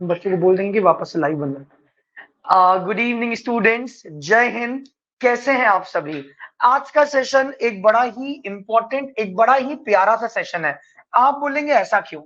बच्चों को बोल देंगे कि वापस से लाइव बन जाए। गुड इवनिंग स्टूडेंट्स, जय हिंद। कैसे हैं आप सभी? आज का सेशन एक बड़ा ही इंपॉर्टेंट, एक बड़ा ही प्यारा सा सेशन है। आप बोलेंगे ऐसा क्यों?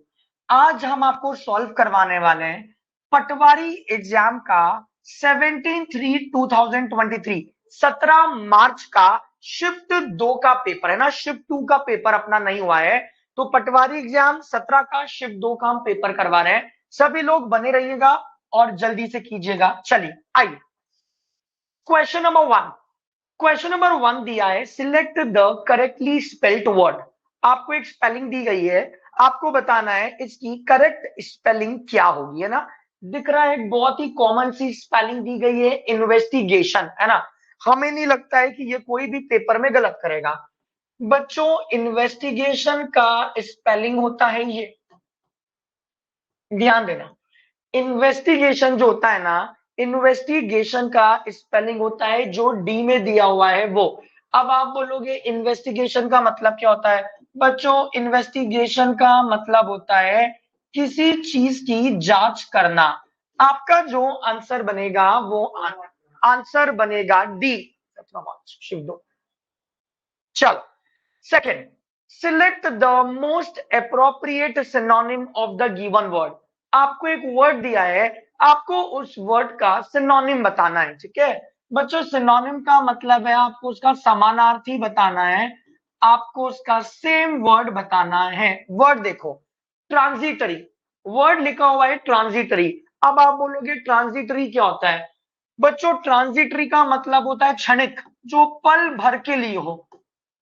आज हम आपको सॉल्व करवाने वाले हैं पटवारी एग्जाम का 17/3/2023, 17 मार्च का शिफ्ट 2 का पेपर है ना। शिफ्ट 2 का पेपर अपना नहीं हुआ है, तो पटवारी एग्जाम 17 का शिफ्ट 2 का हम पेपर करवा रहे हैं। सभी लोग बने रहिएगा और जल्दी से कीजिएगा। चलिए आइए, क्वेश्चन नंबर 1। क्वेश्चन नंबर 1 दिया है, select the correctly spelled word. आपको एक स्पेलिंग दी गई है, आपको बताना है इसकी करेक्ट स्पेलिंग क्या होगी, है ना। दिख रहा है, एक बहुत ही कॉमन सी स्पेलिंग दी गई है, इन्वेस्टिगेशन, है ना। हमें नहीं लगता है कि ये कोई भी पेपर में गलत करेगा। बच्चों, इन्वेस्टिगेशन का स्पेलिंग होता है ये, ध्यान देना। इन्वेस्टिगेशन जो होता है ना, इन्वेस्टिगेशन का स्पेलिंग होता है जो डी में दिया हुआ है वो। अब आप बोलोगे इन्वेस्टिगेशन का मतलब क्या होता है? बच्चों, इन्वेस्टिगेशन का मतलब होता है किसी चीज की जांच करना। आपका जो आंसर बनेगा वो आंसर बनेगा डी। शिव दो। चलो, second, select the most appropriate synonym of the given word. आपको एक वर्ड दिया है, आपको उस वर्ड का सिनोनिम बताना है, ठीक है। बच्चों, सिनोनिम का मतलब है आपको उसका समानार्थी बताना है, आपको उसका सेम वर्ड बताना है। वर्ड देखो, ट्रांजिटरी, वर्ड लिखा हुआ है ट्रांजिटरी। अब आप बोलोगे ट्रांजिटरी क्या होता है? बच्चों, ट्रांजिटरी का मतलब होता है क्षणिक, जो पल भर के लिए हो।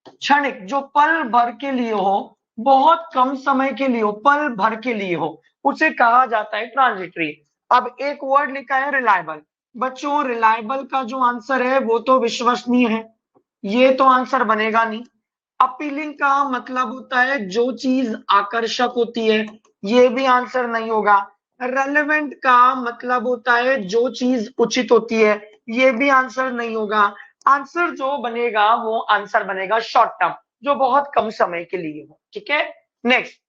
क्षणिक, जो पल भर के लिए हो, बहुत कम समय के लिए हो, पल भर के लिए हो, उसे कहा जाता है ट्रांजिटरी। अब एक वर्ड लिखा है रिलायबल। बच्चों, रिलायबल का जो आंसर है वो तो विश्वसनीय है, ये तो आंसर बनेगा नहीं। अपीलिंग का मतलब होता है जो चीज आकर्षक होती है, ये भी आंसर नहीं होगा। रेलेवेंट का मतलब होता है जो चीज उचित होती है, ये भी आंसर नहीं होगा। आंसर जो बनेगा वो आंसर बनेगा शॉर्ट टर्म, जो बहुत कम समय के लिए हो, ठीक है। Next,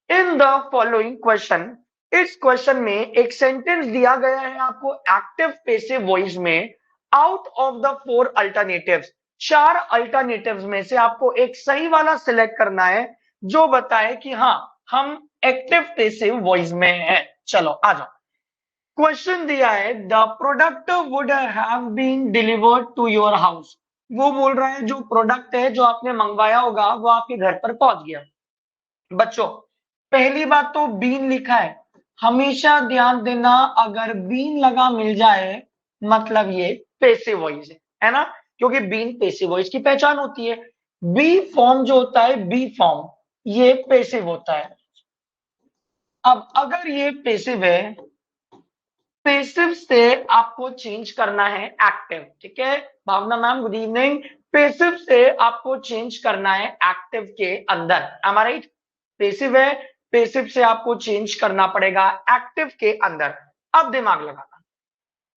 in the following question, इस क्वेश्चन में एक सेंटेंस दिया गया है आपको एक्टिव पैसिव वॉइस में। Out of the 4 alternatives, 4 alternatives में से आपको एक सही वाला सिलेक्ट करना है जो बताए कि हाँ, हम एक्टिव पैसिव वॉइस में हैं। चलो आ जाओ। क्वेश्चन दिया है, the product would have been delivered to your house. वो बोल रहा है जो प्रोडक्ट है जो आपने मंगवाया होगा वो आपके घर पर पहुंच गया। बच्चों, पहली बात तो बीन लिखा है, हमेशा ध्यान देना, अगर बीन लगा मिल जाए मतलब ये पैसिव वॉइस है ना, क्योंकि बीन पैसिव वॉइस की पहचान होती है। बी फॉर्म जो होता है, बी फॉर्म, ये पैसिव होता है। अब अगर ये पैसिव है, पैसिव से आपको चेंज करना है एक्टिव, ठीक है। भावना मैम गुड इवनिंग। पैसिव से आपको चेंज करना है एक्टिव के अंदर, am I right? पैसिव है, पैसिव से आपको चेंज करना पड़ेगा एक्टिव के अंदर। अब दिमाग लगाना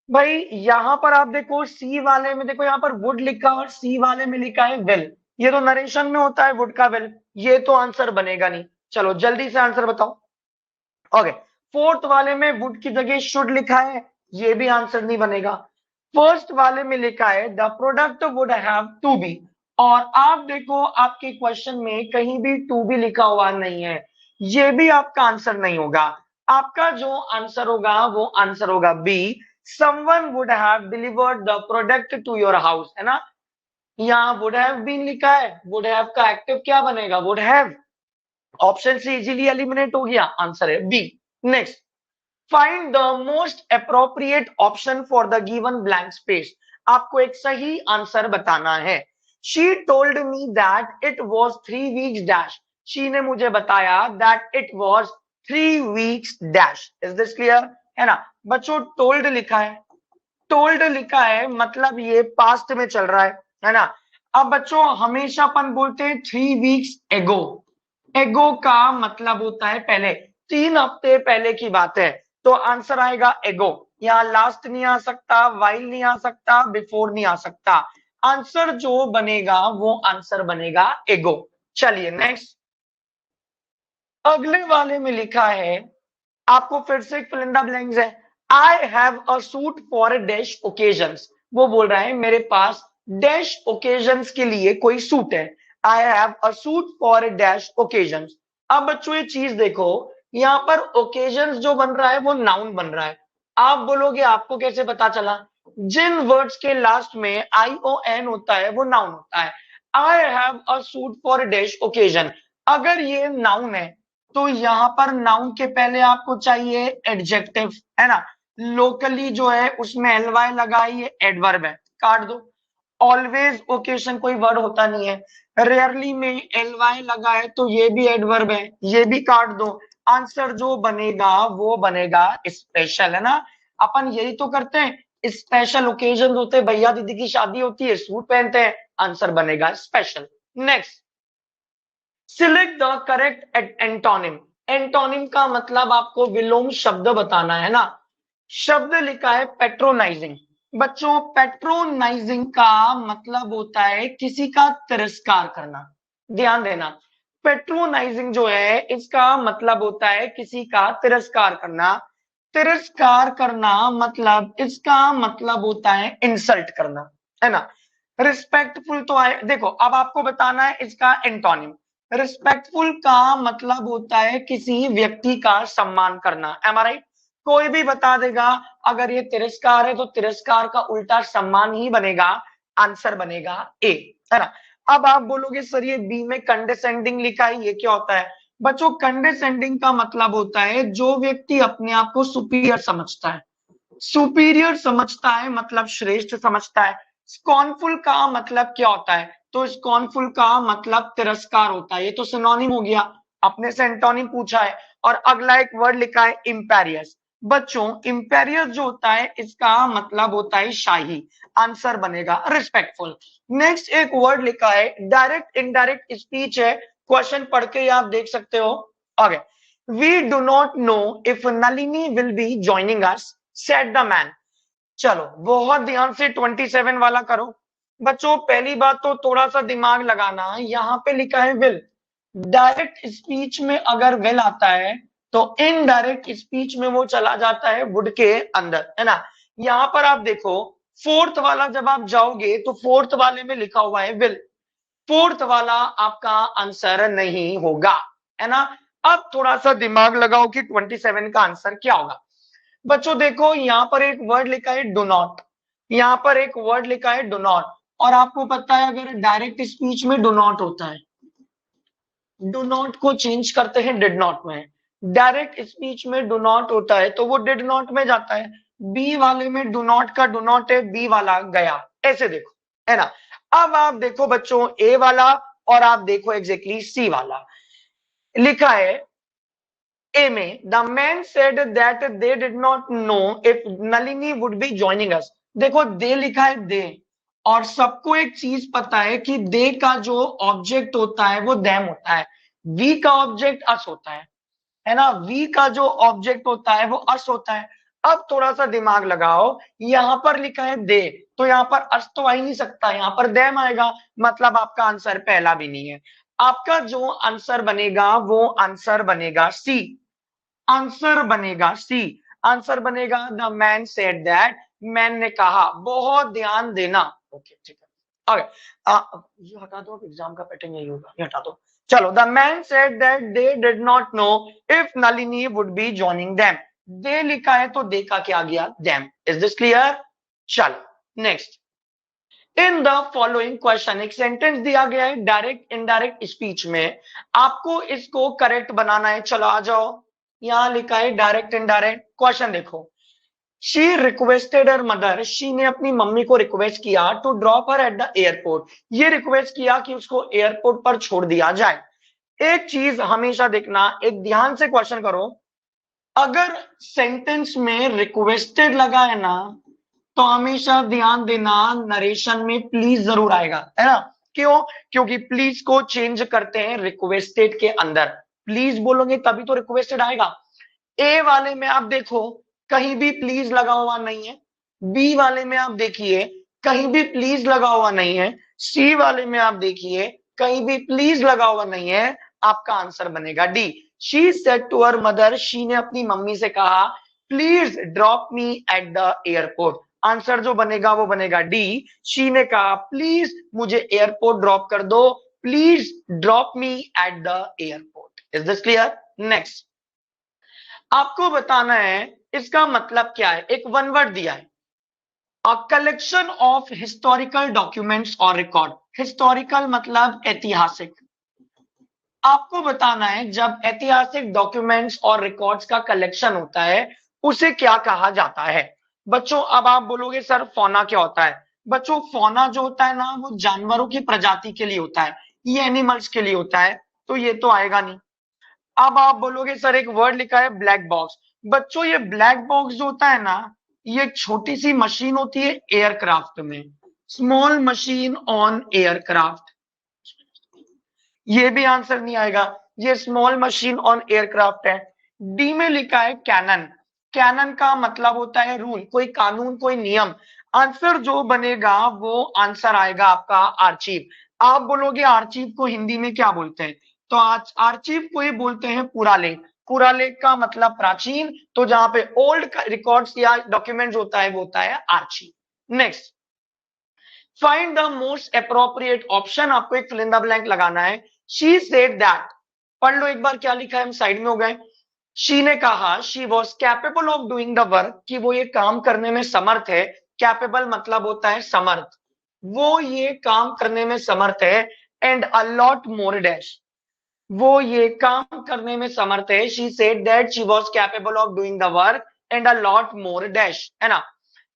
भाई, यहां पर आप देखो सी वाले में, देखो यहां पर वुड लिखा और सी वाले में लिखा है विल। ये तो नरेशन में होता है वुड का विल, ये तो आंसर बनेगा नहीं। चलो जल्दी से आंसर बताओ। ओके, फोर्थ वाले में वुड की जगह शुड लिखा है, ये भी आंसर नहीं बनेगा। फर्स्ट वाले में लिखा है the product would have to be, और आप देखो आपके क्वेश्चन में कहीं भी टू बी लिखा हुआ नहीं है, ये भी आपका आंसर नहीं होगा। आपका जो आंसर होगा वो आंसर होगा B, someone would have delivered the product to your house, है ना। यहाँ वुड हैव बीन लिखा है, वुड हैव का एक्टिव क्या बनेगा? Would have. ऑप्शन से इजीली एलिमिनेट हो गया, आंसर है B. Next, find the most appropriate option for the given blank space. आपको एक सही आंसर बताना है। She told me that it was 3 weeks dash. She ने मुझे बताया that it was 3 weeks dash. Is this clear? है ना। बच्चों, टोल्ड लिखा है, टोल्ड लिखा है मतलब ये पास्ट में चल रहा है ना। अब बच्चों, हमेशा अपन बोलते हैं 3 वीक्स एगो। एगो का मतलब होता है पहले, 3 हफ्ते पहले की बात है, तो आंसर आएगा एगो। यहाँ लास्ट नहीं आ सकता, वाइल नहीं आ सकता, बिफोर नहीं आ सकता। आंसर जो बनेगा वो आंसर बनेगा एगो। चलिए नेक्स्ट, अगले वाले में लिखा है आपको फिर से फिल इन द ब्लैंक्स है। I have a suit for dash occasions, वो बोल रहा है मेरे पास डैश ओकेजन्स के लिए कोई सूट है। I have a suit for dash occasions. अब बच्चों ये चीज देखो, यहां पर ओकेजन्स जो बन रहा है वो नाउन बन रहा है। आप बोलोगे आपको कैसे पता चला? जिन वर्ड्स के लास्ट में आई ओ एन होता है वो नाउन होता है। I have a suit for dash occasion, अगर ये नाउन है तो यहां पर नाउन के पहले आपको चाहिए एडजेक्टिव, है ना। लोकली जो है उसमें एल वाई लगा, ये एडवर्ब है, काट दो। ऑलवेज ओकेशन कोई वर्ड होता नहीं है, रेयरली में एल वाई लगा है तो ये भी एडवर्ब है, ये भी काट दो। आंसर जो बनेगा वो बनेगा स्पेशल, है ना। अपन यही तो करते हैं, स्पेशल ओकेजन होते हैं, भैया दीदी की शादी होती है, सूट पहनते हैं, आंसर बनेगा special. Next, select the correct antonym. Antonym का मतलब आपको विलोम शब्द बताना है ना। शब्द लिखा है पेट्रोनाइजिंग। बच्चों पेट्रोनाइजिंग का मतलब होता है किसी का तिरस्कार करना। ध्यान देना, पेट्रोनाइजिंग जो है इसका मतलब होता है किसी का तिरस्कार करना। तिरस्कार करना मतलब, इसका मतलब होता है इंसल्ट करना, है ना। रिस्पेक्टफुल तो आए, देखो अब आपको बताना है इसका एंटोनिम। रिस्पेक्टफुल का मतलब होता है किसी व्यक्ति का सम्मान करना, एम आई राइट। कोई भी बता देगा, अगर ये तिरस्कार है तो तिरस्कार का उल्टा सम्मान ही बनेगा, आंसर बनेगा ए, है ना। अब आप बोलोगे सर ये बी में कंडेसेंडिंग लिखा है, ये क्या होता है? बच्चों कंडेसेंडिंग का मतलब होता है जो व्यक्ति अपने आप को सुपीरियर समझता है। सुपीरियर समझता है मतलब श्रेष्ठ समझता है। स्कॉर्नफुल का मतलब क्या होता है? तो स्कॉर्नफुल का मतलब तिरस्कार होता है, ये तो सिनोनिम हो गया। अपने से एंटोनिम पूछा है। और अगला एक वर्ड लिखा है इंपेरियस। बच्चों इंपेरियस जो होता है इसका मतलब होता है शाही, आंसर बनेगा रिस्पेक्टफुल। नेक्स्ट एक वर्ड लिखा है डायरेक्ट इनडायरेक्ट स्पीच है, क्वेश्चन पढ़ के आप देख सकते हो। आगे, we do not know if Nalini will be joining us set the man. चलो बहुत ध्यान से 27 वाला करो। बच्चों पहली बात तो थोड़ा सा दिमाग लगाना, यहां पे लिखा है विल। डायरेक्ट स्पीच में अगर विल आता है तो इनडायरेक्ट स्पीच में वो चला जाता है वुड के अंदर, है ना। यहां पर आप देखो फोर्थ वाला जब आप जाओगे तो फोर्थ वाले में लिखा हुआ है विल, फोर्थ वाला आपका आंसर नहीं होगा, है ना। अब थोड़ा सा दिमाग लगाओ कि 27 का आंसर क्या होगा। बच्चों देखो यहां पर एक वर्ड लिखा है डू नॉट, यहां पर एक वर्ड लिखा है डू नॉट। और आपको पता है अगर डायरेक्ट स्पीच में डू नॉट होता है, डू नॉट को चेंज करते हैं डिड नॉट में। डायरेक्ट स्पीच में डू नॉट होता है तो वो डिड नॉट में जाता है। बी वाले में डू नॉट का डू नॉट है, बी वाला गया, ऐसे देखो, है ना। अब आप देखो बच्चों ए वाला, और आप देखो एग्जैक्टली सी वाला। लिखा है A में the man said that they did not know if Nalini would be joining us। देखो दे लिखा है दे, और सबको एक चीज पता है कि दे का जो ऑब्जेक्ट होता है वो देम होता है, वी का ऑब्जेक्ट अस होता है ना। वी का जो ऑब्जेक्ट होता है वो अस होता है। अब थोड़ा सा दिमाग लगाओ, यहां पर लिखा है दे तो यहां पर अस तो आ ही नहीं सकता, यहां पर देम आएगा, मतलब आपका आंसर पहला भी नहीं है। आपका जो आंसर बनेगा वो आंसर बनेगा सी, आंसर बनेगा सी, आंसर बनेगा the man said that, man ने कहा। बहुत ध्यान देना, ओके ठीक है। ये हटा दो, एग्जाम का पैटर्न यही होगा, ये हटा दो। चलो, the man said that they did not know if Nalini would be joining them. They लिखा है तो दे का क्या गया, देम। Is this clear? चलो next, in the following question एक सेंटेंस दिया गया है डायरेक्ट इनडायरेक्ट स्पीच में, आपको इसको करेक्ट बनाना है। चलो आ जाओ, यहां लिखा है डायरेक्ट इनडायरेक्ट। क्वेश्चन देखो, she requested her mother, she ने अपनी मम्मी को रिक्वेस्ट किया to drop her at the airport, ये रिक्वेस्ट किया कि उसको एयरपोर्ट पर छोड़ दिया जाए। एक चीज हमेशा देखना, एक ध्यान से क्वेश्चन करो, अगर सेंटेंस में रिक्वेस्टेड लगा है ना तो हमेशा ध्यान देना नरेशन में प्लीज जरूर आएगा, है ना। क्यों? क्योंकि प्लीज को चेंज करते हैं रिक्वेस्टेड के अंदर, प्लीज बोलोगे तभी तो रिक्वेस्टेड आएगा। ए वाले में आप देखो कहीं भी प्लीज लगा हुआ नहीं है, बी वाले में आप देखिए कहीं भी प्लीज लगा हुआ नहीं है, सी वाले में आप देखिए कहीं भी प्लीज लगा हुआ नहीं है, आपका आंसर बनेगा D. She said to her mother, she ने अपनी मम्मी से कहा, please drop me at the airport. Answer जो बनेगा वो बनेगा डी। शी ने कहा प्लीज मुझे एयरपोर्ट ड्रॉप कर दो, please drop me at the airport. Is this clear? Next आपको बताना है इसका मतलब क्या है। एक वन वर्ड दिया है, a collection of historical documents और रिकॉर्ड। हिस्टोरिकल मतलब ऐतिहासिक। आपको बताना है जब ऐतिहासिक डॉक्यूमेंट्स और रिकॉर्ड्स का कलेक्शन होता है उसे क्या कहा जाता है। बच्चों अब आप बोलोगे सर फौना क्या होता है। बच्चों फौना जो होता है ना वो जानवरों की प्रजाति के लिए होता है, ये एनिमल्स के लिए होता है, तो ये तो आएगा नहीं। अब आप बोलोगे सर एक वर्ड लिखा है ब्लैक बॉक्स। बच्चों ये ब्लैक बॉक्स जो होता है ना ये एक छोटी सी मशीन होती है एयरक्राफ्ट में, स्मॉल मशीन ऑन एयरक्राफ्ट। ये भी आंसर नहीं आएगा, ये स्मॉल मशीन ऑन एयरक्राफ्ट है। डी में लिखा है कैनन। कैनन का मतलब होता है रूल, कोई कानून कोई नियम। आंसर जो बनेगा वो आंसर आएगा आपका आर्चीव। आप बोलोगे आर्चीव को हिंदी में क्या बोलते हैं, तो आज आर्चीव को ही बोलते हैं पुरालेख। पुरालेख का मतलब प्राचीन, तो जहां पे ओल्ड रिकॉर्ड्स या डॉक्यूमेंट्स होता है वो होता है archive. Next find the most appropriate option. आपको एक फिल इन द ब्लैंक लगाना है। शी सेड दैट, पढ़ लो एक बार क्या लिखा है, हम साइड में हो गए। शी ने कहा she was capable of doing the work, कि वो ये काम करने में समर्थ है। कैपेबल मतलब होता है समर्थ, वो ये काम करने में समर्थ है। And a lot more dash, वो ये काम करने में समर्थ है। She said that she was capable of doing the work and a lot more dash, है ना।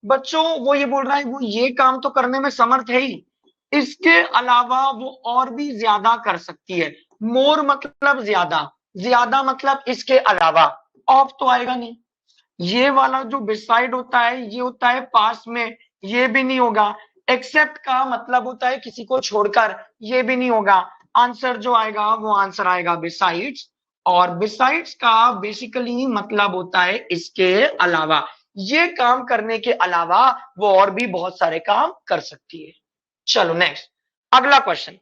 बच्चों वो ये बोल रहा है वो ये काम तो करने में समर्थ है ही, इसके अलावा वो और भी ज्यादा कर सकती है। मोर मतलब ज्यादा, ज्यादा मतलब इसके अलावा। ऑफ तो आएगा नहीं। ये वाला जो बिसाइड होता है ये होता है पास में, ये भी नहीं होगा। एक्सेप्ट का मतलब होता है किसी को छोड़कर, ये भी नहीं होगा। आंसर जो आएगा वो आंसर आएगा बिसाइड्स। और बिसाइड्स का बेसिकली मतलब होता है इसके अलावा, ये काम करने के अलावा वो और भी बहुत सारे काम कर सकती है। चलो नेक्स्ट अगला question,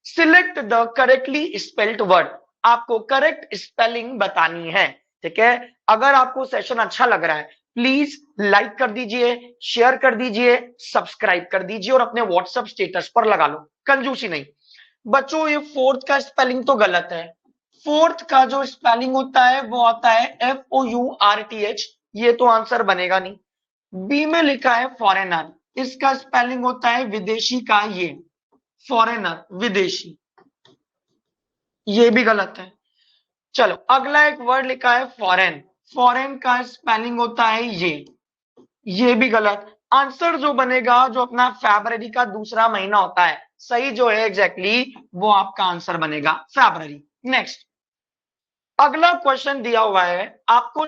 select the correctly spelled word. आपको करेक्ट स्पेलिंग बतानी है, ठीक है। अगर आपको सेशन अच्छा लग रहा है प्लीज लाइक कर दीजिए, शेयर कर दीजिए, सब्सक्राइब कर दीजिए और अपने व्हाट्सएप स्टेटस पर लगा लो, कंजूसी नहीं। बच्चों ये फोर्थ का स्पेलिंग तो गलत है। फोर्थ का जो स्पेलिंग होता है वो आता है FOURTH, ये तो आंसर बनेगा नहीं। बी में लिखा है फॉरेनर, इसका स्पेलिंग होता है विदेशी का ये, फॉरेनर विदेशी, ये भी गलत है। चलो अगला एक वर्ड लिखा है फॉरेन, फॉरेन का स्पेलिंग होता है ये भी गलत। आंसर जो बनेगा जो अपना फरवरी का दूसरा महीना होता है, सही जो है एग्जैक्टली वो आपका आंसर बनेगा फरवरी। नेक्स्ट अगला क्वेश्चन दिया हुआ है आपको,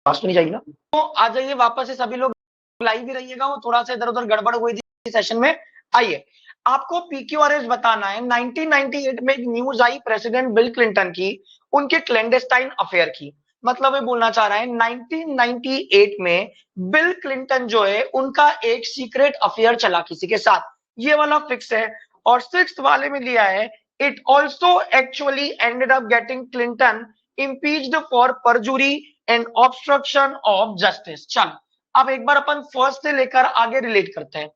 पास तो नहीं जाएगी ना, तो आ जाइए वापस से सभी लोग, लाइव भी रहिएगा, वो थोड़ा सा इधर उधर गड़बड़ हुई थी सेशन में। आइए आपको PQRS बताना है। 1998 में एक news I president bill Clinton की, उनके क्लैंडेस्टाइन अफेयर की। मतलब ये बोलना चाह रहा है 1998 में बिल क्लिंटन जो है उनका एक सीक्रेट अफेयर चला किसी के साथ, ये वाला फिक्स है। और सिक्स्थ वाले में लिया है it also actually ended up getting Clinton impeached for परजुरी and obstruction of justice. चल अब एक बार अपन फर्स्ट से लेकर आगे रिलेट करते हैं।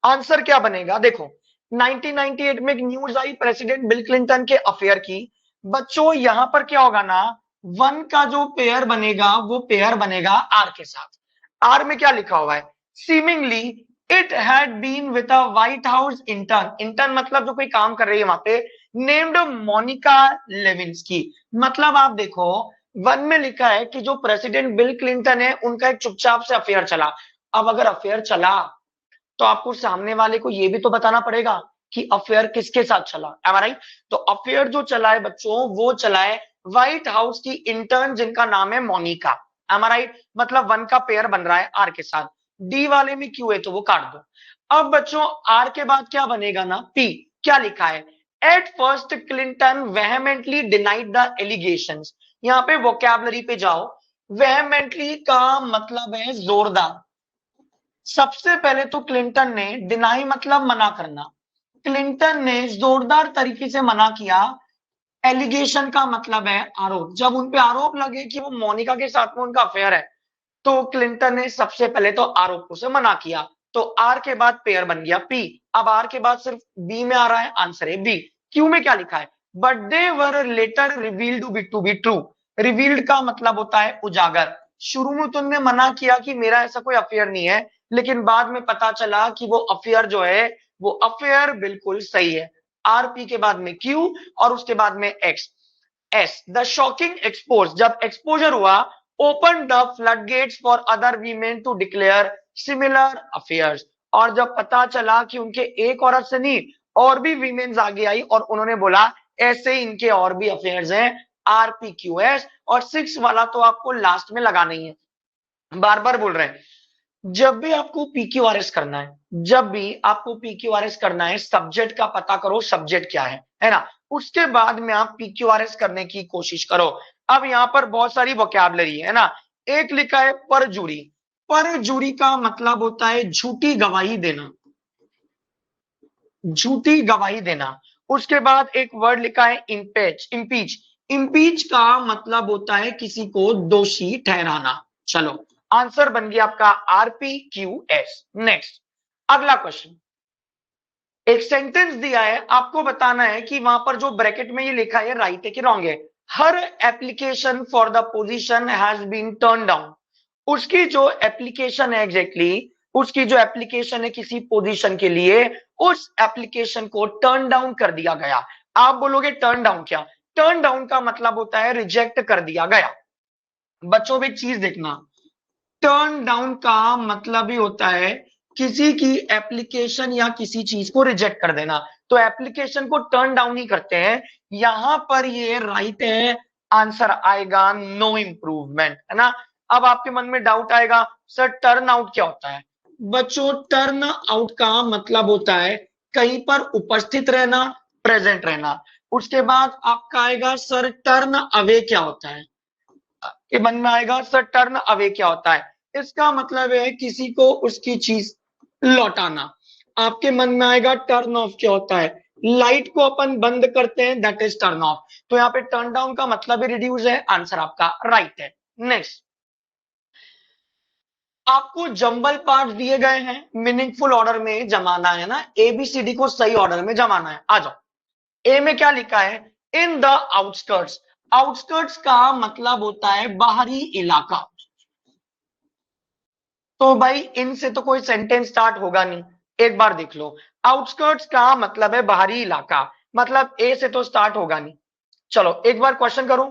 आंसर क्या बनेगा देखो, 1998 में एक news I president bill Clinton के अफेयर की। बच्चों यहां पर क्या होगा ना, वन का जो पेयर बनेगा वो पेयर बनेगा आर के साथ। आर में क्या लिखा हुआ है, seemingly it had been with a White House intern, intern मतलब जो कोई काम कर रही है वहां पे, नेम्ड मोनिका लेविंस्की। मतलब आप देखो वन में लिखा है कि जो प्रेसिडेंट बिल क्लिंटन है उनका एक चुपचाप से अफेयर चला। अब अगर अफेयर चला तो आपको सामने वाले को यह भी तो बताना पड़ेगा कि अफेयर किसके साथ चला, एम आई राइट। तो अफेयर जो चला है बच्चों वो चला है व्हाइट हाउस की इंटर्न जिनका नाम है मोनिका, एम आई राइट। मतलब वन का पेयर बन रहा है आर के साथ। डी वाले में क्यू है तो वो काट दो। अब बच्चों आर के बाद क्या बनेगा ना, पी। क्या लिखा है, at first Clinton vehemently denied the allegations. यहां पे वोकैबुलरी पे जाओ, वेहेमेंटली का मतलब है जोरदार। सबसे पहले तो क्लिंटन ने डिनाई मतलब मना करना, क्लिंटन ने जोरदार तरीके से मना किया। एलिगेशन का मतलब है आरोप, जब उन पे आरोप लगे कि वो मोनिका के साथ में उनका अफेयर है तो क्लिंटन ने सबसे पहले तो आरोपों से मना किया। तो आर के बाद पेयर बन गया पी। अब आर के बाद सिर्फ बी में आ रहा है, आंसर है बी। क्यू में क्या लिखा है, but they were later revealed to be true. Revealed का मतलब होता है उजागर। शुरू में तुमने मना किया कि मेरा ऐसा कोई अफेयर नहीं है, लेकिन बाद में पता चला कि वो अफेयर जो है वो अफेयर बिल्कुल सही है। आरपी के बाद में क्यू और उसके बाद में X. As the shocking expose, जब एक्सपोजर हुआ, open the flood gates for other women to declare similar affairs. और जब पता चला कि उनके एक औरत से नहीं और भी वीमेन्स आगे आई और उन्होंने बोला ऐसे इनके और भी अफेयर्स हैं, आरपीक्यूएस। और सिक्स वाला तो आपको लास्ट में लगाना ही है, बार बार बोल रहे हैं। जब भी आपको पीक्यूआरएस करना है, जब भी आपको पीक्यूआरएस करना है, सब्जेक्ट का पता करो सब्जेक्ट क्या है ना, उसके बाद में आप पीक्यूआरएस करने की कोशिश करो। अब यहां पर बहुत सारी वोकैबुलरी है ना। एक लिखा है परजुरी, परजुरी का मतलब होता है झूठी गवाही देना, झूठी गवाही देना। उसके बाद एक वर्ड लिखा है इम्पेच, इम्पीच, इम्पीच का मतलब होता है किसी को दोषी ठहराना। चलो आंसर बन गया आपका आरपीक्यूएस। नेक्स्ट अगला क्वेश्चन, एक सेंटेंस दिया है, आपको बताना है कि वहां पर जो ब्रैकेट में ये लिखा है राइट है कि रॉन्ग है। हर application for the position has been turned down. उसकी जो एप्लीकेशन है एग्जैक्टली उसकी जो एप्लीकेशन है किसी पोजीशन के लिए, उस एप्लीकेशन को टर्न डाउन कर दिया गया। आप बोलोगे टर्न डाउन क्या, टर्न डाउन का मतलब होता है रिजेक्ट कर दिया गया। बच्चों भी एक चीज देखना, टर्न डाउन का मतलब ही होता है किसी की एप्लीकेशन या किसी चीज को रिजेक्ट कर देना। तो एप्लीकेशन को टर्न डाउन ही करते हैं, यहां पर ये राइट है, आंसर आएगा नो इंप्रूवमेंट, है ना। अब आपके मन में डाउट आएगा सर टर्न आउट क्या होता है। बच्चों टर्न आउट का मतलब होता है कहीं पर उपस्थित रहना, प्रेजेंट रहना। उसके बाद आपका आएगा सर टर्न अवे क्या होता है, के मन में आएगा सर टर्न अवे क्या होता है, इसका मतलब है किसी को उसकी चीज लौटाना। आपके मन में आएगा टर्न ऑफ क्या होता है, लाइट को अपन बंद करते हैं, दैट इज टर्न ऑफ। तो यहाँ पे टर्न डाउन का मतलब ही रिड्यूस है, आंसर आपका राइट है। नेक्स्ट आपको जंबल पार्ट दिए गए हैं, मीनिंगफुल ऑर्डर में जमाना है ना, एबीसीडी को सही ऑर्डर में जमाना है। आ जाओ, ए में क्या लिखा है, इन द आउटस्कर्ट्स। आउटस्कर्ट्स का मतलब होता है बाहरी इलाका। तो भाई इनसे तो कोई सेंटेंस स्टार्ट होगा नहीं, एक बार देख लो। आउटस्कर्ट्स का मतलब है बाहरी इलाका, मतलब ए से तो स्टार्ट होगा नहीं। चलो एक बार क्वेश्चन करो,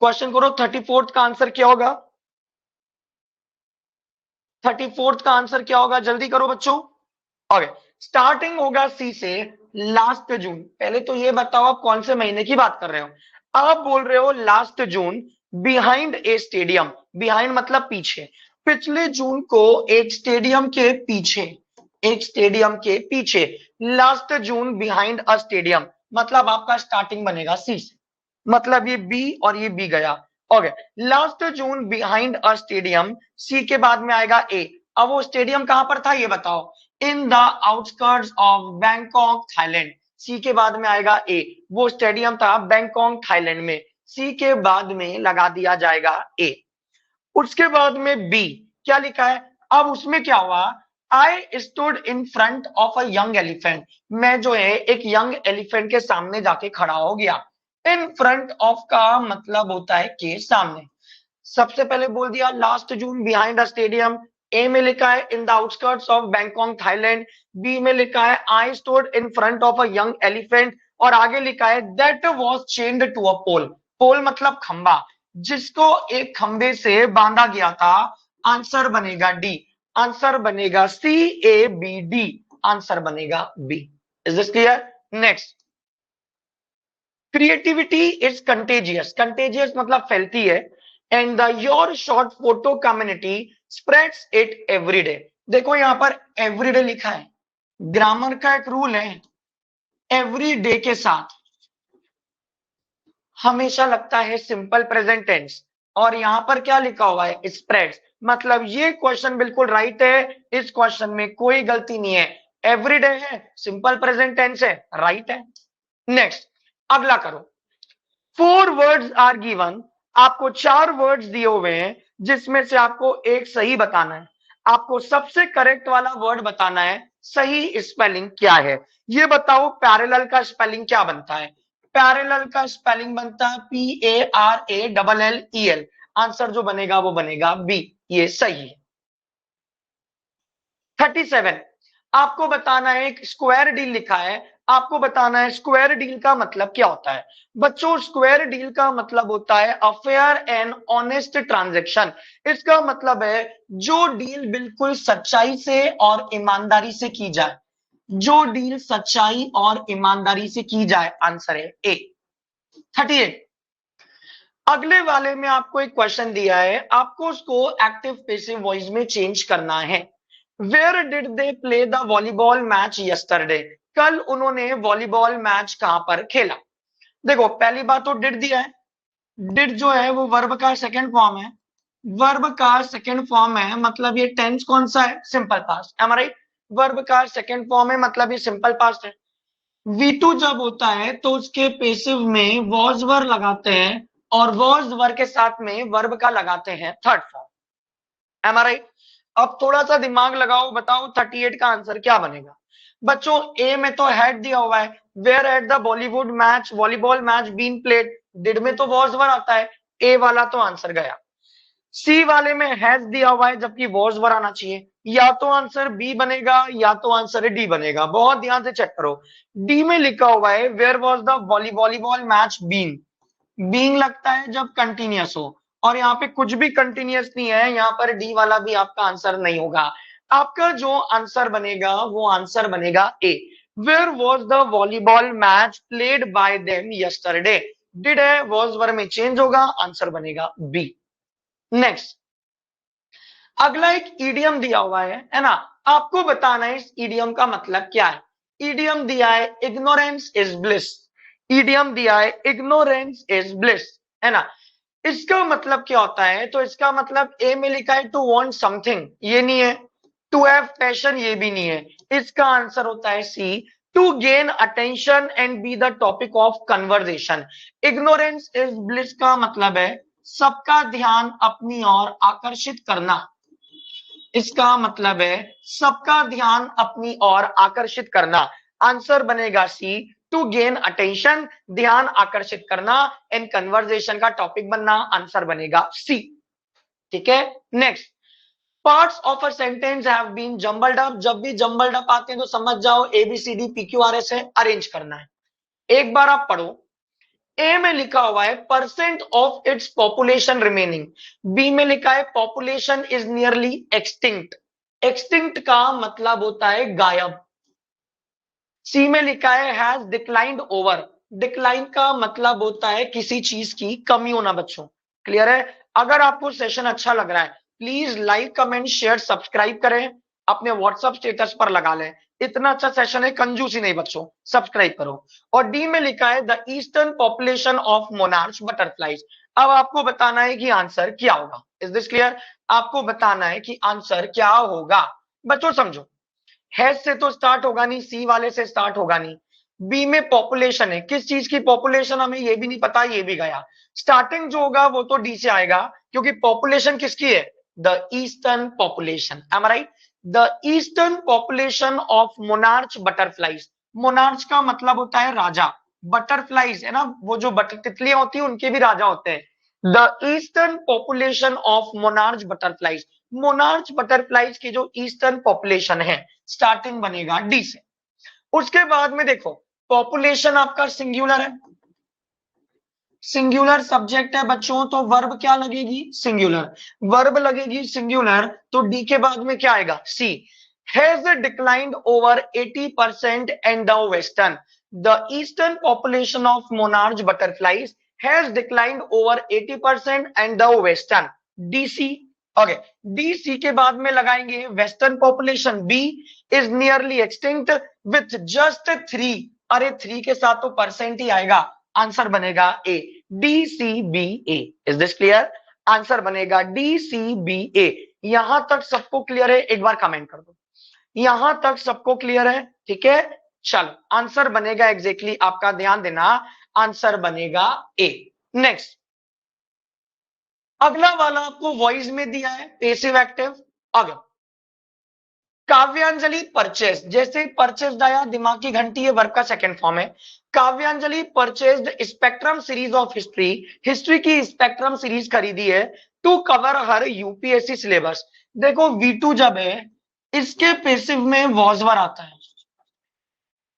क्वेश्चन करो 34th का आंसर क्या होगा, 34th का आंसर क्या होगा, जल्दी करो बच्चों। ओके, स्टार्टिंग होगा सी से, लास्ट जून। पहले तो ये बताओ आप कौन से महीने की बात कर रहे हो, आप बोल रहे हो last June, behind a stadium, behind मतलब पीछे, पिछले जून को एक स्टेडियम के पीछे, एक स्टेडियम के पीछे, last June behind a stadium, मतलब आपका स्टार्टिंग बनेगा सी से। मतलब ये बी और ये बी गया। Okay, last June behind a stadium, C के बाद में आएगा ए। अब वो स्टेडियम कहां पर था ये बताओ। In the outskirts of Bangkok Thailand, C के बाद में आएगा ए। वो स्टेडियम था बैंकॉक थाईलैंड में, सी के बाद में लगा दिया जाएगा ए। उसके बाद में बी क्या लिखा है। अब उसमें क्या हुआ, आई stood in front of a young elephant, मैं जो है एक यंग एलिफेंट के सामने जाके खड़ा हो गया। इन फ्रंट ऑफ का मतलब होता है के सामने। सबसे पहले बोल दिया last June behind a stadium, A में लिखा है in the outskirts of Bangkok Thailand, B में लिखा है I stood in front of a young elephant, और आगे लिखा है that was chained to a pole. Pole मतलब खंबा, जिसको एक खंबे से बांधा गया था। आंसर बनेगा डी, आंसर बनेगा C A B D, answer बनेगा B. Is this clear? Next, creativity is contagious, contagious मतलब फैलती है, and the your short photo community spreads it every day. देखो यहां पर एवरीडे लिखा है, ग्रामर का एक रूल है, एवरी डे के साथ हमेशा लगता है सिंपल प्रेजेंट टेंस, और यहां पर क्या लिखा हुआ है स्प्रेड्स, मतलब ये क्वेश्चन बिल्कुल राइट है, इस क्वेश्चन में कोई गलती नहीं है। एवरीडे है, सिंपल प्रेजेंट टेंस है, राइट है। नेक्स्ट, अगला करो। 4 वर्ड्स आर गिवन, आपको 4 वर्ड्स दिए हुए हैं, जिसमें से आपको एक सही बताना है। आपको सबसे करेक्ट वाला वर्ड बताना है, सही स्पेलिंग क्या है। ये बताओ पैरेलल का स्पेलिंग क्या बनता है। पैरेलल का स्पेलिंग बनता है PARALLEL। आंसर जो बनेगा वो बनेगा बी, ये सही है। 37, आपको बताना है एक स्क्वायर डील लिखा है, आपको बताना है स्क्वायर डील का मतलब क्या होता है। बच्चों स्क्वायर डील का मतलब होता है a fair and honest transaction. इसका मतलब है जो डील बिल्कुल सच्चाई से और ईमानदारी से की जाए, जो डील सच्चाई और ईमानदारी से की जाए, आंसर है ए। 38, अगले वाले में आपको एक क्वेश्चन दिया है, आपको उसको एक्टिव पैसिव वॉइस में चेंज करना है। Where did they play the volleyball match yesterday, कल उन्होंने वॉलीबॉल मैच कहां पर खेला। देखो पहली बात तो डिड दिया है, डिड जो है वो वर्ब का सेकंड फॉर्म है, वर्ब का सेकंड फॉर्म है मतलब ये टेंस कौन सा है, simple past, M I right. Verb का सेकंड फॉर्म है मतलब ये सिंपल पास्ट है। V2 जब होता है तो उसके पेसिव में वॉज वर लगाते हैं, और वॉज वर के साथ में वर्ब का लगाते हैं third form, M I right. अब थोड़ा सा दिमाग लगाओ, बताओ 38 का आंसर क्या बनेगा। बच्चों ए में तो हैड दिया हुआ है, where at the Bollywood match volleyball match been played, did में तो वॉज वर आता है, ए वाला तो आंसर गया। सी वाले में हैज दिया हुआ है जबकि वॉज वर आना चाहिए, या तो आंसर बी बनेगा या तो आंसर डी बनेगा, बहुत ध्यान से चेक करो। डी में लिखा हुआ है where was the volleyball match being, being लगता है जब कंटिन्यूअस हो, और यहाँ पे कुछ भी कंटिन्यूअस नहीं है, यहाँ पर डी वाला भी आपका आंसर नहीं होगा। आपका जो आंसर बनेगा वो आंसर बनेगा A, where was the volleyball match played by them yesterday. Did है वॉज वर में चेंज होगा, आंसर बनेगा बी। नेक्स्ट, अगला एक ईडियम दिया हुआ है ना, आपको बताना है इस ईडियम का मतलब क्या है। ईडियम दिया है इग्नोरेंस इज ब्लिस, ईडियम दिया है इग्नोरेंस इज ब्लिस, है ना। इसका मतलब क्या होता है, तो इसका मतलब ए में लिखा है टू वांट समथिंग, ये नहीं है। टू हैव पैशन, ये भी नहीं है। इसका आंसर होता है C, to gain attention and be the topic of conversation. Ignorance is bliss का मतलब है सबका ध्यान अपनी ओर आकर्षित करना, इसका मतलब है सबका ध्यान अपनी ओर आकर्षित करना। आंसर बनेगा सी, टू गेन अटेंशन, ध्यान आकर्षित करना, एंड कन्वर्सेशन का टॉपिक बनना, आंसर बनेगा सी। ठीक है। Next, parts of a sentence have been jumbled up, जब भी जंबल्ड अप आते हैं तो समझ जाओ ABCD PQRS है, अरेंज करना है। एक बार आप पढ़ो, ए में लिखा हुआ है percent of its population remaining, B में लिखा है population is nearly extinct, extinct का मतलब होता है गायब। सी में लिखा है हैज डिक्लाइंड ओवर, डिक्लाइन का मतलब होता है किसी चीज की कमी होना। बच्चों क्लियर है। अगर आपको सेशन अच्छा लग रहा है please like comment share subscribe करें, अपने व्हाट्सएप स्टेटस पर लगा लें, इतना अच्छा सेशन है, कंजूसी नहीं बच्चों, सब्सक्राइब करो। और डी में लिखा है the eastern population of monarch butterflies. अब आपको बताना है कि आंसर क्या होगा। Is this clear? आपको बताना है कि आंसर क्या होगा। बच्चों समझो, हैज से तो स्टार्ट होगा नहीं, सी वाले से स्टार्ट होगा नहीं, बी में पॉपुलेशन है, किस चीज की पॉपुलेशन हमें ये भी नहीं पता, ये भी गया। स्टार्टिंग जो होगा वो तो डी से आएगा, क्योंकि पॉपुलेशन किसकी है? The eastern population. Am I right? The eastern population of monarch butterflies. Monarch का मतलब होता है राजा, बटरफ्लाईज है ना, वो जो बटर तितलियां होती है उनके भी राजा होते हैं। The eastern population of monarch butterflies, monarch butterflies की जो ईस्टर्न पॉपुलेशन है, स्टार्टिंग बनेगा डी से। उसके बाद में देखो, पॉपुलेशन आपका सिंगुलर है, सिंगुलर सब्जेक्ट है बच्चों, तो वर्ब क्या लगेगी? सिंगुलर। वर्ब लगेगी सिंगुलर, तो डी के बाद में क्या आएगा? C. Has declined over 80% and the western, the eastern population of monarch butterflies has declined over 80% and the western, DC. Okay, DC के बाद में लगाएंगे western population, B is nearly extinct with just 3। अरे 3 के साथ तो परसेंट ही आएगा, answer बनेगा A, D C B A. Is this clear? Answer बनेगा डी सी बी ए। यहां तक सबको क्लियर है? एक बार कमेंट कर दो, यहां तक सबको क्लियर है? ठीक है, चलो आंसर बनेगा एग्जैक्टली आपका ध्यान देना, आंसर बनेगा ए। नेक्स्ट, अगला वाला आपको वॉइस में दिया है, पेसिव एक्टिव। अगर काव्यांजलि परचेज, जैसे परचेज आया, दिमाग की घंटी है, वर्ब का सेकंड फॉर्म है। Kavyanjali purchase spectrum series of history, history की स्पेक्ट्रम सीरीज खरीदी है to cover her UPSC syllabus. देखो V2 जब है, इसके पेसिव में वॉजवर आता है,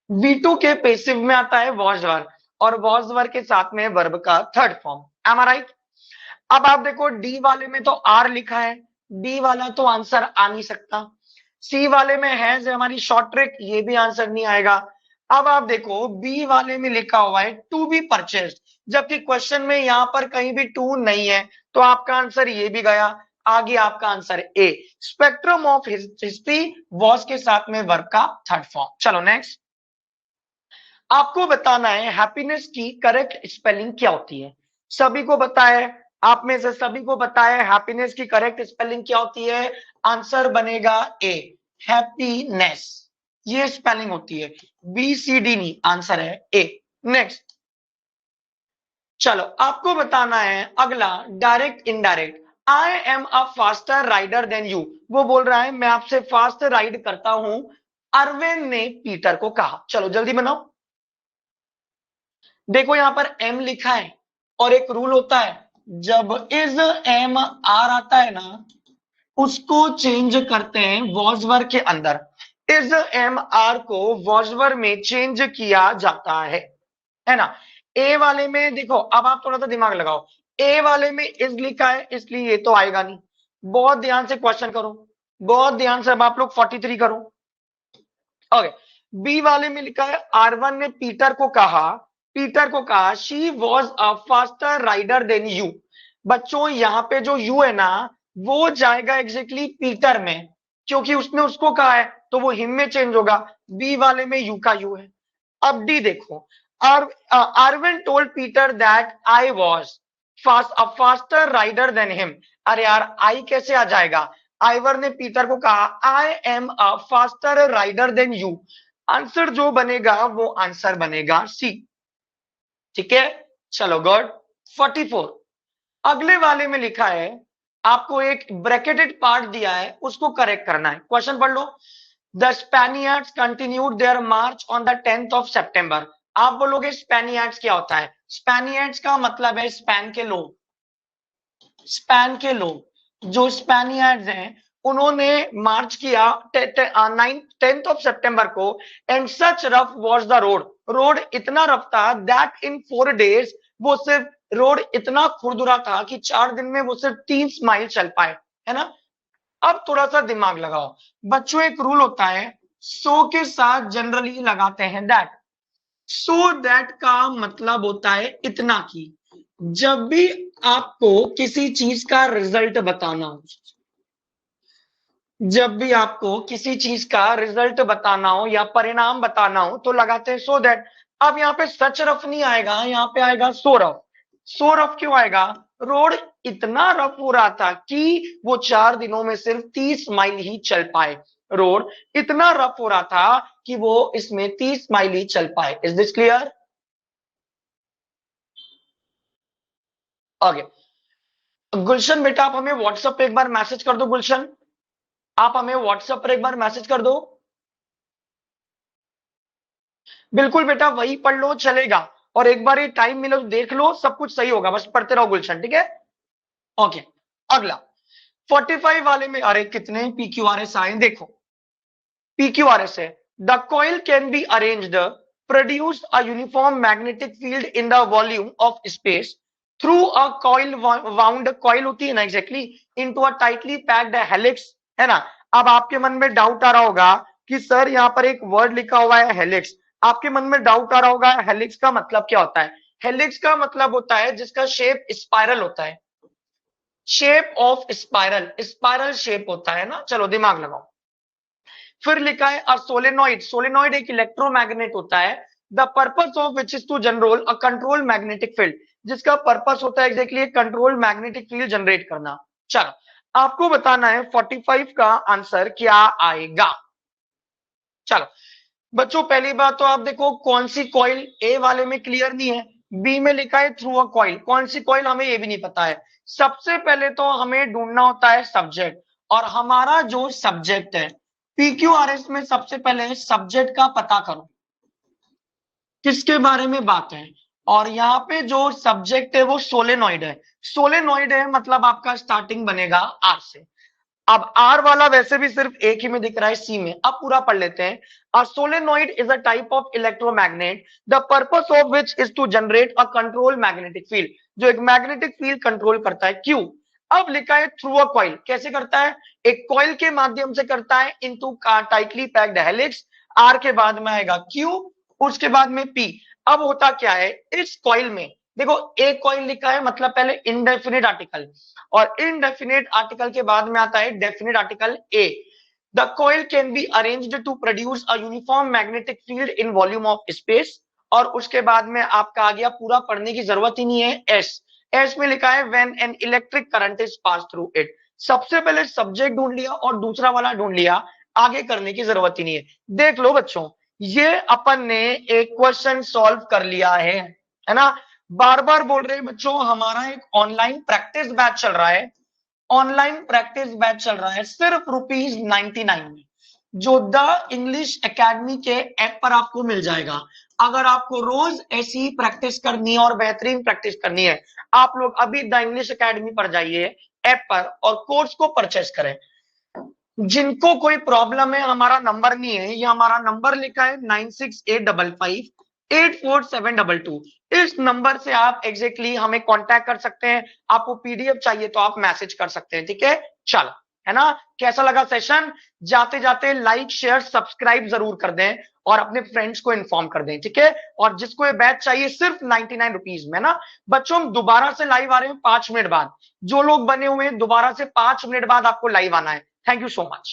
V2 के पेसिव में आता है वॉजवर, और वॉजवर के साथ में वर्ब का third form. M I right? अब आप देखो डी वाले में तो आर लिखा है, डी वाला तो आंसर आ नहीं सकता। सी वाले में है हमारी शॉर्ट ट्रिक, ये भी आंसर नहीं आएगा। अब आप देखो बी वाले में लिखा हुआ है टू बी परचेस्ड, जबकि क्वेश्चन में यहां पर कहीं भी टू नहीं है, तो आपका आंसर ये भी गया। आगे आपका answer A, spectrum of history was के साथ में वर्ब का थर्ड फॉर्म। चलो नेक्स्ट, आपको बताना है हैप्पीनेस की करेक्ट स्पेलिंग क्या होती है। सभी को पता है, आप में से सभी को पता है हैप्पीनेस की करेक्ट स्पेलिंग क्या होती है। आंसर बनेगा ए, हैप्पीनेस, ये स्पेलिंग होती है, बी सी डी नहीं, आंसर है ए। नेक्स्ट, चलो आपको बताना है अगला, direct indirect. I am a faster rider than you, वो बोल रहा है मैं आपसे फास्ट राइड करता हूं, अरविंद ने पीटर को कहा। चलो जल्दी बनाओ। देखो यहां पर एम लिखा है, और एक रूल होता है, जब इज एम आर आता है ना, उसको चेंज करते हैं वॉजवर के अंदर। इज एम आर को वॉजवर में चेंज किया जाता है ना। ए वाले में देखो, अब आप थोड़ा सा दिमाग लगाओ, ए वाले में इज लिखा है, इसलिए ये तो आएगा नहीं। बहुत ध्यान से क्वेश्चन करो, बहुत ध्यान से, अब आप लोग 43 करो। ओके, बी वाले में लिखा है आर1 ने पीटर को कहा, पीटर को कहा she was a faster rider than you. बच्चों यहां पे जो यू है ना, वो जाएगा एग्जैक्टली पीटर में, क्योंकि उसने उसको कहा है, तो वो हिम में चेंज होगा। बी वाले में यू का यू है। अब डी देखो, Irwin told Peter that I was faster rider than him. अरे यार आई कैसे आ जाएगा, आइवर ने पीटर को कहा I am a faster rider than you. Answer जो बनेगा वो आंसर बनेगा सी। ठीक है, चलो गुड। 44, अगले वाले में लिखा है, आपको एक ब्रैकेटेड पार्ट दिया है, उसको करेक्ट करना है। क्वेश्चन पढ़ लो। The Spaniards continued their march on the 10th of September। आप बोलोगे स्पेनियर्ड्स क्या होता है? स्पेनियर्ड्स का मतलब है स्पेन के लोग, स्पेन के लोग, जो स्पेनियर्ड्स हैं उन्होंने मार्च किया 10th of September को। And such rough was the road, road इतना रफ था दैट इन 4 days, वो सिर्फ रोड इतना खुरदुरा था कि 4 दिन में वो सिर्फ 3 माइल चल पाए, है ना। अब थोड़ा सा दिमाग लगाओ बच्चों, एक रूल होता है, सो के साथ जनरली लगाते हैं दैट। सो दैट का मतलब होता है इतना की, जब भी आपको किसी चीज का रिजल्ट बताना हो, जब भी आपको किसी चीज का रिजल्ट बताना हो या परिणाम बताना हो तो लगाते हैं सो दैट। अब यहाँ पे सच रफ नहीं आएगा, यहाँ पे आएगा सो रफ। सो रफ क्यों आएगा? रोड इतना रफ हो रहा था कि वो 4 दिनों में सिर्फ 30 माइल ही चल पाए। रोड इतना रफ हो रहा था कि वो इसमें 30 माइल ही चल पाए। Is this clear? ओके। गुलशन बेटा, आप हमें व्हाट्सएप पे एक बार मैसेज कर दो। गुलशन, आप हमें व्हाट्सएप पर एक बार मैसेज कर दो। बिल्कुल बेटा, वही पढ़ लो चलेगा। और एक बार ये टाइम मिले तो देख लो, सब कुछ सही होगा, बस पढ़ते रहो गुलशन, ठीक है? ओके। अगला 45 वाले में, अरे कितने पीक्यूआरएस आए देखो। पीक्यूआरएस है, the coil can be arranged, produce a uniform magnetic field in the volume of space through a coil wound, coil होती है ना exactly, into a tightly packed helix, है ना? अब आपके मन में डाउट आ रहा होगा कि सर यहाँ पर एक वर्ड लिखा हुआ है हेलिक्स। आपके मन में डाउट आ रहा होगा हेलिक्स का मतलब क्या होता है? हेलिक्स का मतलब होता है जिसका शेप स्पाइरल होता है। Shape of spiral, spiral shape होता है ना। चलो दिमाग लगाओ। फिर लिखा है अ सोलेनॉइड, सोलेनॉइड एक इलेक्ट्रोमैग्नेट होता है। The purpose of which is to generate a control magnetic field, जिसका पर्पस होता है exactly control magnetic field generate करना। चलो आपको बताना है 45 का आंसर क्या आएगा। चलो बच्चों, पहली बात तो आप देखो कौन सी कॉइल, ए वाले में क्लियर नहीं है। बी में लिखा है थ्रू अ कॉइल, कौन सी कॉइल हमें ये भी नहीं पता है। सबसे पहले तो हमें ढूंढना होता है सब्जेक्ट, और हमारा जो सब्जेक्ट है पीक्यूआरएस में, सबसे पहले सब्जेक्ट का पता करो किसके बारे में बात है। और यहाँ पे जो सब्जेक्ट है वो सोलेनॉइड है। सोलेनॉइड है मतलब आपका स्टार्टिंग बनेगा आर से। अब आर वाला वैसे भी सिर्फ एक ही में दिख रहा है, सी में। अब पूरा पढ़ लेते हैं। A solenoid is a type of electromagnet the purpose of which is to generate a control magnetic field, जो एक मैग्नेटिक फील्ड कंट्रोल करता है। क्यों? अब लिखा है थ्रू अ कॉइल, कैसे करता है? एक कॉइल के माध्यम से करता है into tightly packed helix. Are के बाद में आएगा क्यू, उसके बाद में पी। अब होता क्या है इस कॉइल में, देखो एक कॉइल लिखा है मतलब पहले इनडेफिनिट आर्टिकल, और इनडेफिनिट आर्टिकल के बाद में आता है definite article a. The coil can be arranged to produce a uniform magnetic field in volume of space. और उसके बाद में आपका आ गया, पूरा पढ़ने की जरूरत ही नहीं है, एस। एस में लिखा है when an electric current is pass through it. सबसे पहले सब्जेक्ट ढूंढ लिया और दूसरा वाला ढूंढ लिया, आगे करने की जरूरत ही नहीं है। देख लो बच्चों, ये अपन ने एक क्वेश्चन सॉल्व कर लिया है ना? बार बार बोल रहे हैं बच्चों, हमारा एक ऑनलाइन प्रैक्टिस बैच चल रहा है। ऑनलाइन प्रैक्टिस बैच चल रहा है सिर्फ ₹99 में, जो द इंग्लिश एकेडमी के ऐप पर आपको मिल जाएगा। अगर आपको रोज ऐसी प्रैक्टिस करनी है और बेहतरीन प्रैक्टिस करनी है, आप लोग अभी द इंग्लिश एकेडमी पर जाइए ऐप पर और कोर्स को परचेस करें। जिनको कोई प्रॉब्लम है, हमारा नंबर नहीं है, ये हमारा नंबर लिखा है 9685584722। इस नंबर से आप एग्जैक्टली हमें कांटेक्ट कर सकते हैं। आपको पीडीएफ चाहिए तो आप मैसेज कर सकते हैं, ठीक है? चलो, है ना? कैसा लगा सेशन? जाते जाते लाइक शेयर सब्सक्राइब जरूर कर दें और अपने फ्रेंड्स को इन्फॉर्म कर दें, ठीक है? और जिसको ये बैच चाहिए सिर्फ 99 रुपीज में ना बच्चों, हम दोबारा से लाइव आ रहे हैं 5 मिनट बाद। जो लोग बने हुए हैं दोबारा से 5 मिनट बाद आपको लाइव आना है। Thank you so much.